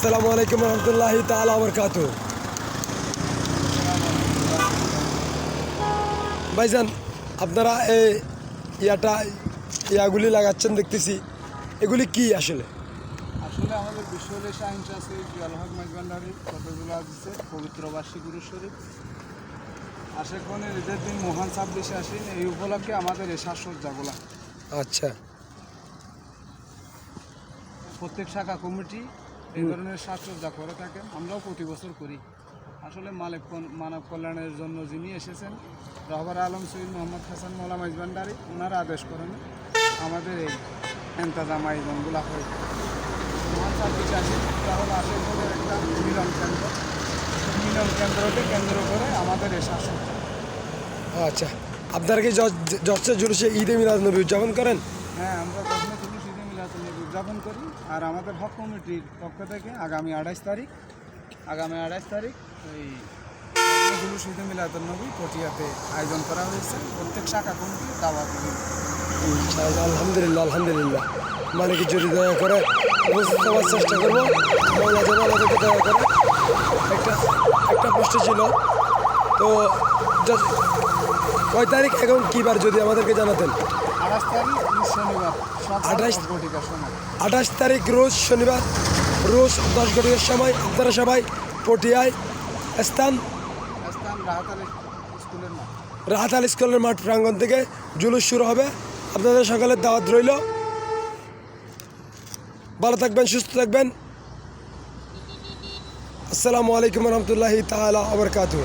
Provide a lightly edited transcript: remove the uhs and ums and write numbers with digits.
আসসালামু আলাইকুম রহমতুল্লাহি তাআলা বারাকাতুহু। ভাইজান, আপনারা এই ইয়াগুলি লাগাচ্ছেন দেখতেছি, এগুলি কি আসলে? আসলে আমাদের বিশ্বলে সায়েন্স আছে জিয়াউল হক মাইজভান্ডারির কতগুলো আছে পবিত্র বার্ষিক গুরু শরীফ আশেক মনের ঈদের দিন মহান 26 আশ্বিন এই উপলক্ষে আমাদের এই সাজসজ্জাগুলা আচ্ছা, প্রত্যেক শাখা কমিটি এই ধরনের সাজসজ্জা করে থাকেন। আমরাও প্রতি বছর করি। আসলে মানব কল্যাণের জন্য যিনি এসেছেন রহবার আলম সৈয়দ মোহাম্মদ হাসান মৌলা মাইজভান্ডারি, ওনারা আদেশ করেন আমাদের এই এন্তাজাম আয়োজনগুলো হয়ে থাকে। মহান 26 আশ্বিন এটা হলো আশেক মনের একটা মিলন কেন্দ্র। মিলন কেন্দ্রকে কেন্দ্র করে আমাদের এই সাজসজ্জা। আচ্ছা, আপনারা কি জর্জের জুলুসে ঈদে মিলাদুন্নবী উদযাপন করেন? হ্যাঁ, আমরা প্রথমে জুলুস ঈদে মিলাদুন্নবী উদযাপন করি। আর আমাদের হক কমিটির পক্ষ থেকে আগামী 28 তারিখ এই জুলুস ঈদে মিলাদুন্নবী পটিয়াতে আয়োজন করা হয়েছে। প্রত্যেক শাখা কমিটি দাওয়াত দিবে। আলহামদুলিল্লাহ আলহামদুলিল্লাহ। মানে কি যদি দয়া করে উপস্থিত হওয়ার চেষ্টা করবো, আমাদেরকে দয়া করে। একটা প্রশ্ন ছিল, তো কয় তারিখ এবং কী বার যদি আমাদেরকে জানাতেন? 28 তারিখ রোজ শনিবার 28 ঘটিকার সময়। 28 তারিখ রোজ শনিবার, রোজ 10 ঘটিকার সময় আপনারা সবাই পটিয়ায় স্থান রাহাত আলী স্কুলের মাঠ। রাহাত আলী স্কুলের মাঠ প্রাঙ্গণ থেকে জুলুস শুরু হবে। আপনাদের সকালের দাওয়াত রইল। ভালো থাকবেন, সুস্থ থাকবেন। আসসালামু আলাইকুম রহমতুল্লাহি তাআলা ওয়া বারাকাতুহু।